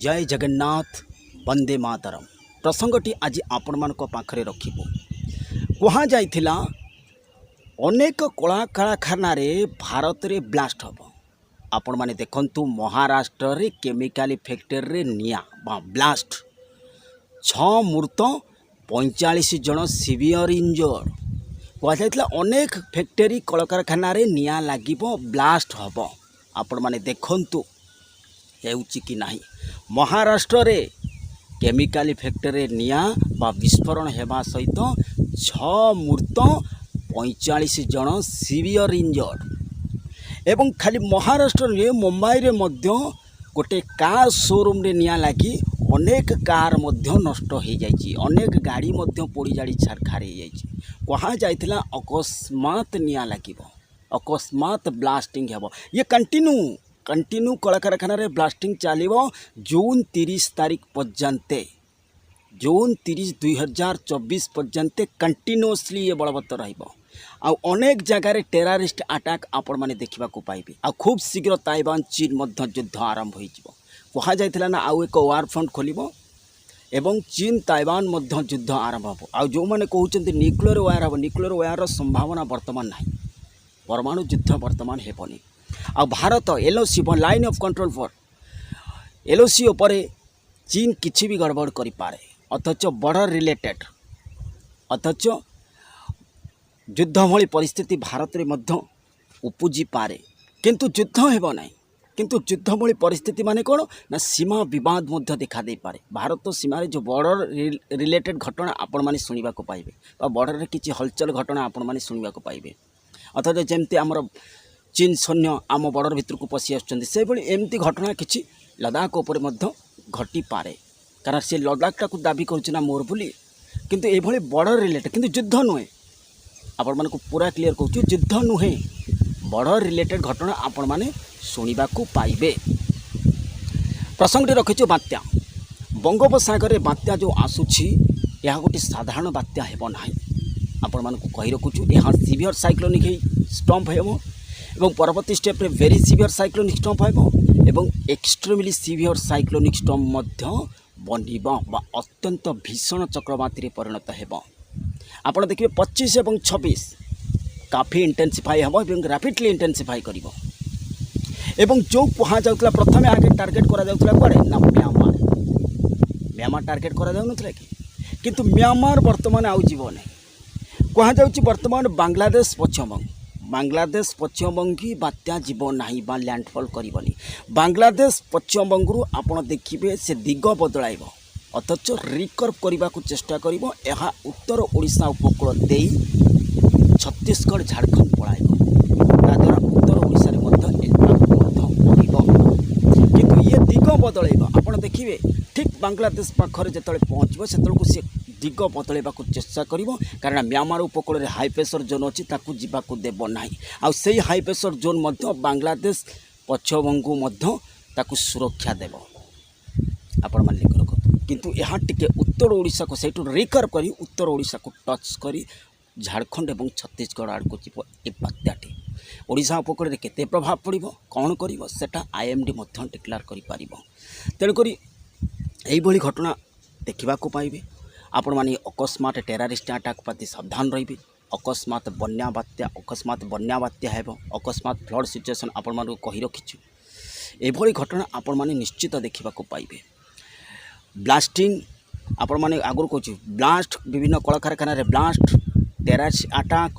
जय जगन्नाथ वंदे मातरम प्रसंगटी आज आपण मान पाखरे रखिबो। कहा जाइथिला अनेक कला कारखाना रे भारत रे ब्लास्ट हबो। आपण माने देखंतु महाराष्ट्र रे केमिकल फैक्ट्री रे निया बा ब्लास्ट 6 मृत 45 जन सीवियर इंजर्ड। कहा जाइथिला अनेक फैक्ट्री कला कारखाना रे निया लागिबो ब्लास्ट हबो। आपण माने देखंतु हेउची कि नाही महाराष्ट्र रे केमिकल फैक्ट्री निया बा विस्फोरण हेबा सहित 6 मृत 45 जन सीवियर इंजर्ड। एवं खाली महाराष्ट्र रे मुंबई रे मध्य गोटे कार शोरूम रे निया लागी अनेक कार मध्य नष्ट हो जाइए, अनेक गाड़ी मध्य पोड़ी जाड़ी छारखार हो जाइए। कहा जाइथिला अकस्मात निया लागिबो, अकस्मात ब्लास्टिंग हेबो। ये कंटिन्यू कला कारखाना रे ब्लास्टिंग चलिबो जून 30 तारीख पर्यंत, जून 30 2024 पर्यंत कंटिन्यूअसली ये बलवत्तर रहिबो। आउ अनेक जगार टेररिस्ट अटैक आपण माने देखा पाइबे। आ खूब शीघ्र ताइवान चीन मध्य युद्ध आरंभ हो कहा जाइथिला ना आउ एक वार फ्रंट खोलिबो एवं चीन ताइवान मध्य युद्ध आरंभ हो। आ जो माने कहउचंती न्यूक्लियर वार हो, न्यूक्लियर वार संभावना वर्तमान नाही, परमाणु युद्ध वर्तमान हेबनी। आ Bharat LOC line of control for LOC उपरे चीन किछि भी गड़बड़ करि पारे, अथच बॉर्डर रिलेटेड अथच युद्ध भली परिस्थिति भारत रे मध्य उपजी पारे, किंतु युद्ध हेबो नाही। किंतु युद्ध भली परिस्थिति माने कोन ना सीमा विवाद मध्य देखा दे पारे। भारत सीमा रे जो बॉर्डर रिलेटेड घटना आपण माने सुनिबा को पाइबे, बा बॉर्डर रे किछि हलचल घटना आपण माने सुनिबा को पाइबे। अथच जेमती हमर चीन सैन्य आम बॉर्डर भितर को पशि आसुचंदी, से भली एमती घटना किछि लद्दाख उपर मध्य घटी पारे। कारण से लद्दाख को दाबी करूछि ना मोर बोली, किंतु ए भली बॉर्डर रिलेटेड, किंतु युद्ध नुहे। आपण माने को पूरा क्लियर कहूँ, युद्ध नुहे, बॉर्डर रिलेटेड घटना आपण माने सुनिबा को पाइबे। प्रसंगटी रखिछु बात्या। बंगोपसागर बात्या जो आसुछि यह गोटे साधारण बात्या हेबो नाही। आपण मानकु कहि रखुछु यह सीवियर साइक्लोनिक स्टॉर्म हेबो एवं परवर्ती स्टेप रे वेरी सीवियर साइक्लोनिक स्टॉर्म हेबो एवं एक्सट्रीमली सीवियर साइक्लोनिक स्टॉर्म मध्य बनिबो बा अत्यंत भीषण चक्रवाती रे परिणत हेबो। आपण देखिबे 25 एवं 26 काफी इंटेंसिफाई हेबो एवं रैपिडली इंटेंसिफाई करिवो। एवं जो कहा जाउतला प्रथमे आगे टार्गेट करा जाउतला कोडे ना म्यांमार टार्गेट करा जाउ नथला किंतु म्यांमार वर्तमान आउ जीवो नै। कहा जाउछि वर्तमान बांग्लादेश पश्चिमबंगी बात्या जीव नाही बा लैंडफॉल करबनी। बांग्लादेश पश्चिमबंगरू आपण देखिबे से दिग बदलाइबो, अथच रिकर्व करबा को चेष्टा करिवो। एहा उत्तर ओडिशा उपकूल देई छत्तीसगढ़ झारखंड पळाइबो, ताद्वारा उत्तर ओडिशा रे मध्य पड़िबो। किंतु ये दिग बदलाइबो, आपण देखिबे ठीक बांग्लादेश पाखरे जेतले पहुँचबो सेतलको से दिग बदलैबा को चेष्टा करिवो। कारण म्यांमार उपकूल रे हाई प्रेशर जोन अछि ताकू जीवा को देबो नाही। आ सेही हाई प्रेशर जोन मध्य बांग्लादेश पश्चिमबंगू मध्य ताकू सुरक्षा देबो। आपण मान लिख रखो, किंतु यहाँ टिके उत्तर ओडिशा को सेटू रिकवर करी उत्तर ओडिशा को टच करी झारखंड एवं छत्तीसगढ़ आड़ को जीव। ए बात्याटी ओडिशा उपकूल रे केते प्रभाव पड़िबो, कौन करिवो सेटा आईएमडी मध्य डिक्लेयर करि पारिबो। तेणु करी एही भली घटना देखिबा को पाइबे। आपण माने अकस्मात टेररिस्ट अटैक प्रति सावधान रहिबे। अकस्मात बन्या बात्या हेबो, अकस्मात फ्लड सिचुएशन आपण माने कहि रखिछु। एभली घटना आपण माने निश्चित देखिबा को पाइबे। ब्लास्टिंग आपण माने आगुर कहछु, ब्लास्ट विभिन्न कला कारखाना रे ब्लास्ट, टेररिस्ट अटैक,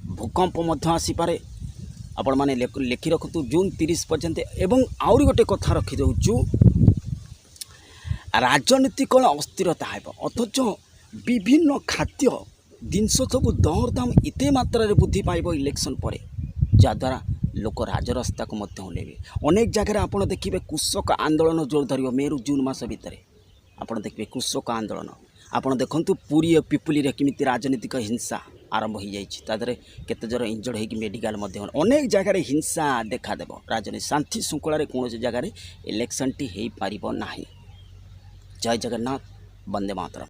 भूकंप मध्य आसी पारे। आपण माने लेखि रखतु जून 30 पर्यंत। एवं आउरी गोटे कथा रखि दउछु, राजनीतिक अस्थिरता हेबो, अथच विभिन्न खाद्य जिनस सब दर दाम एते मात्रा रे वृद्धि पाइबो इलेक्शन परे, जद्वारा लोक राजरास्ता को मध्य ओलेबे। अनेक जगह आपण देखिबे कृषक आंदोलन जोर धरिबो। मेरु जून मास भितर आपण देखिबे कृषक आंदोलन। आपण देखंतु पुरी पिपुली रे किमिति राजनीतिक हिंसा आरंभ हो जाइछि, तादरे केते जर इंजर्ड होइकि मेडिकल मध्य अनेक जगह रे हिंसा देखा देबो। राजनीति शांति श्रृंखला रे कोनोसी जगह रे इलेक्शन टी हेई पारिबो नाही। जय जगन्नाथ वंदे मातरम।